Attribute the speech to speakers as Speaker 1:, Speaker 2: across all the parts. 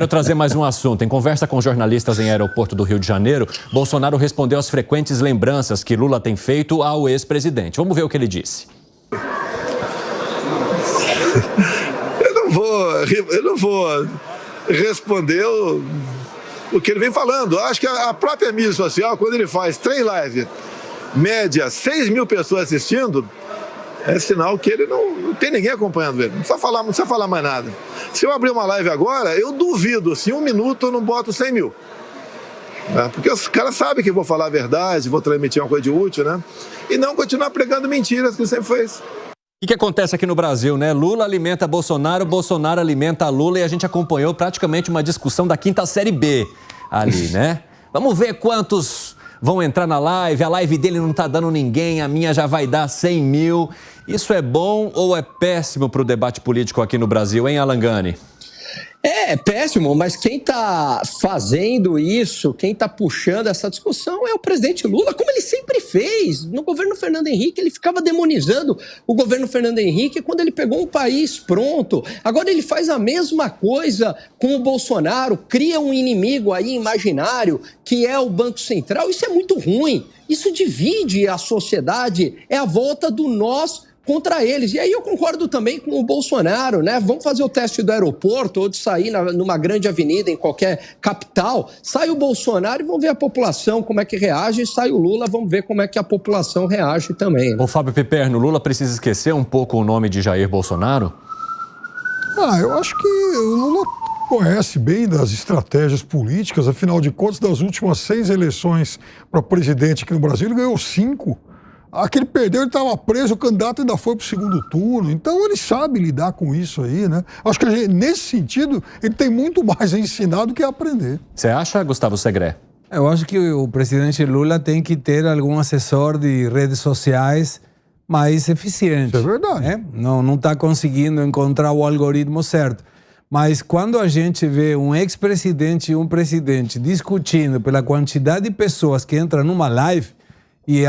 Speaker 1: Quero trazer mais um assunto. Em conversa com jornalistas em aeroporto do Rio de Janeiro, Bolsonaro respondeu às frequentes lembranças que Lula tem feito ao ex-presidente. Vamos ver o que ele disse.
Speaker 2: Eu não vou responder o que ele vem falando. Eu acho que a própria mídia social, quando ele faz 3 lives, média 6 mil pessoas assistindo, é sinal que ele não tem ninguém acompanhando ele. Não precisa falar mais nada. Se eu abrir uma live agora, eu duvido, se 1 minuto eu não boto 100 mil. Porque os caras sabem que eu vou falar a verdade, vou transmitir uma coisa de útil, né? E não continuar pregando mentiras que sempre fez.
Speaker 1: O que acontece aqui no Brasil, né? Lula alimenta Bolsonaro, Bolsonaro alimenta Lula e a gente acompanhou praticamente uma discussão da 5ª série B ali, né? Vamos ver quantos vão entrar na live, a live dele não tá dando ninguém, a minha já vai dar 100 mil. Isso é bom ou é péssimo para o debate político aqui no Brasil, hein, Alan Gani?
Speaker 3: É péssimo, mas quem está fazendo isso, quem está puxando essa discussão é o presidente Lula, como ele sempre fez. No governo Fernando Henrique, ele ficava demonizando o governo Fernando Henrique quando ele pegou um país pronto. Agora ele faz a mesma coisa com o Bolsonaro, cria um inimigo aí imaginário, que é o Banco Central. Isso é muito ruim, isso divide a sociedade, é a volta do nós contra eles. E aí eu concordo também com o Bolsonaro, né? Vamos fazer o teste do aeroporto ou de sair numa grande avenida em qualquer capital. Sai o Bolsonaro e vamos ver a população como é que reage. E sai o Lula, vamos ver como é que a população reage também.
Speaker 1: Ô Fábio Piperno, Lula precisa esquecer um pouco o nome de Jair Bolsonaro?
Speaker 4: Eu acho que o Lula conhece bem das estratégias políticas. Afinal de contas, das últimas 6 eleições para presidente aqui no Brasil, ele ganhou 5. A que ele perdeu, ele estava preso, o candidato ainda foi para o 2º turno. Então, ele sabe lidar com isso aí, né? Acho que nesse sentido, ele tem muito mais a ensinar do que a aprender.
Speaker 1: Você acha, Gustavo Segré?
Speaker 5: Eu acho que o presidente Lula tem que ter algum assessor de redes sociais mais eficiente.
Speaker 4: Isso é verdade.
Speaker 5: Né? Não está conseguindo encontrar o algoritmo certo. Mas quando a gente vê um ex-presidente e um presidente discutindo pela quantidade de pessoas que entram numa live, e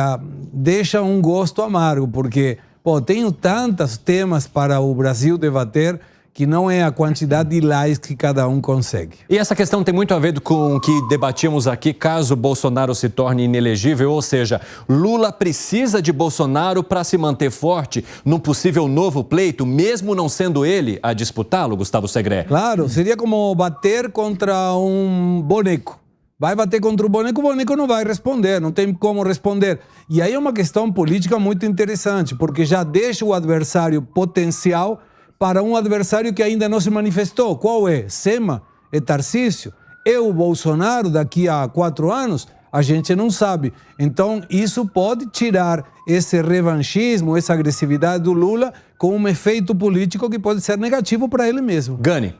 Speaker 5: deixa um gosto amargo, porque tenho tantos temas para o Brasil debater que não é a quantidade de likes que cada um consegue.
Speaker 1: E essa questão tem muito a ver com o que debatíamos aqui, caso Bolsonaro se torne inelegível, ou seja, Lula precisa de Bolsonaro para se manter forte num possível novo pleito, mesmo não sendo ele a disputá-lo, Gustavo Segré?
Speaker 5: Claro, seria como bater contra um boneco. Vai bater contra o boneco não vai responder, não tem como responder. E aí é uma questão política muito interessante, porque já deixa o adversário potencial para um adversário que ainda não se manifestou. Qual é? Sema? É Tarcísio? É o Bolsonaro daqui a 4 anos? A gente não sabe. Então, isso pode tirar esse revanchismo, essa agressividade do Lula com um efeito político que pode ser negativo para ele mesmo.
Speaker 1: Gani.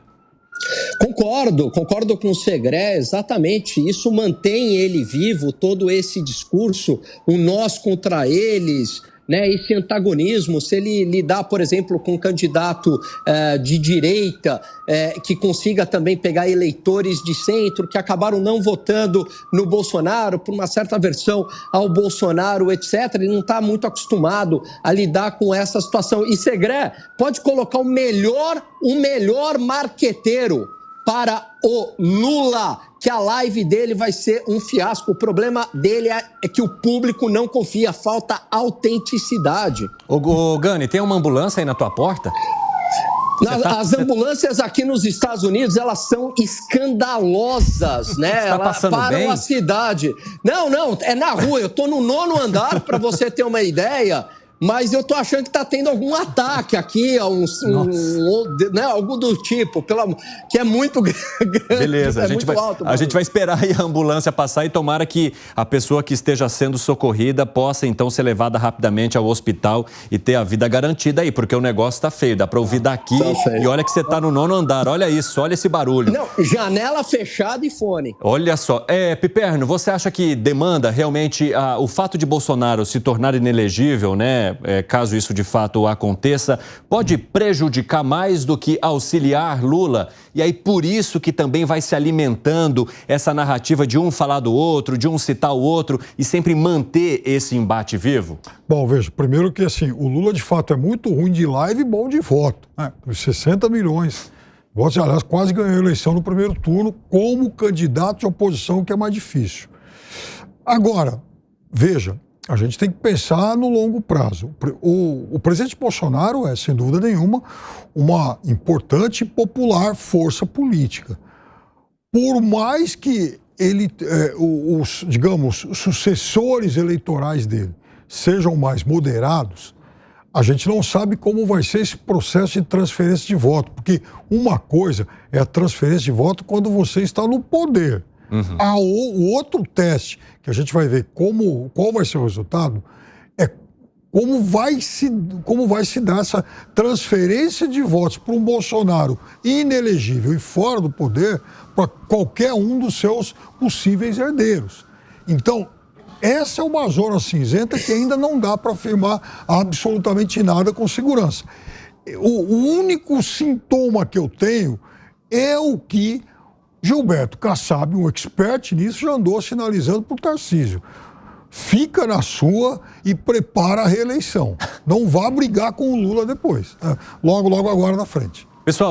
Speaker 3: Concordo com o Segré, exatamente. Isso mantém ele vivo, todo esse discurso, o nós contra eles, né? Esse antagonismo. Se ele lidar, por exemplo, com um candidato de direita, que consiga também pegar eleitores de centro que acabaram não votando no Bolsonaro, por uma certa aversão ao Bolsonaro, etc. Ele não está muito acostumado a lidar com essa situação. E Segré pode colocar o melhor marqueteiro para o Lula, que a live dele vai ser um fiasco. O problema dele é que o público não confia, falta autenticidade.
Speaker 1: Ô Gani, tem uma ambulância aí na tua porta?
Speaker 3: As ambulâncias aqui nos Estados Unidos, elas são escandalosas, né? Elas param a cidade. Não, é na rua. Eu tô no 9º andar, para você ter uma ideia. Mas eu tô achando que tá tendo algum ataque aqui, né, algo do tipo, que é muito grande.
Speaker 1: Beleza, a gente vai esperar aí a ambulância passar e tomara que a pessoa que esteja sendo socorrida possa então ser levada rapidamente ao hospital e ter a vida garantida aí, porque o negócio tá feio, dá pra ouvir daqui e olha que você tá no 9º andar, olha isso, olha esse barulho.
Speaker 3: Não, janela fechada e fone.
Speaker 1: Olha só, Piperno, você acha que demanda realmente o fato de Bolsonaro se tornar inelegível, né? Caso isso de fato aconteça, pode prejudicar mais do que auxiliar Lula? E aí por isso que também vai se alimentando essa narrativa de um falar do outro, de um citar o outro e sempre manter esse embate vivo?
Speaker 4: Bom, veja, primeiro que assim, o Lula de fato é muito ruim de live e bom de voto, né? Os 60 milhões Aliás, quase ganhou a eleição no primeiro turno como candidato de oposição, que é mais difícil. Agora, veja, a gente tem que pensar no longo prazo. O presidente Bolsonaro é, sem dúvida nenhuma, uma importante e popular força política. Por mais que ele, os sucessores eleitorais dele sejam mais moderados, a gente não sabe como vai ser esse processo de transferência de voto, porque uma coisa é a transferência de voto quando você está no poder. O outro teste que a gente vai ver qual vai ser o resultado é como vai se dar essa transferência de votos para um Bolsonaro inelegível e fora do poder para qualquer um dos seus possíveis herdeiros. Então, essa é uma zona cinzenta que ainda não dá para afirmar absolutamente nada com segurança. O único sintoma que eu tenho é o que Gilberto Kassab, um expert nisso, já andou sinalizando para o Tarcísio. Fica na sua e prepara a reeleição. Não vá brigar com o Lula depois. Logo agora na frente.
Speaker 1: Pessoal,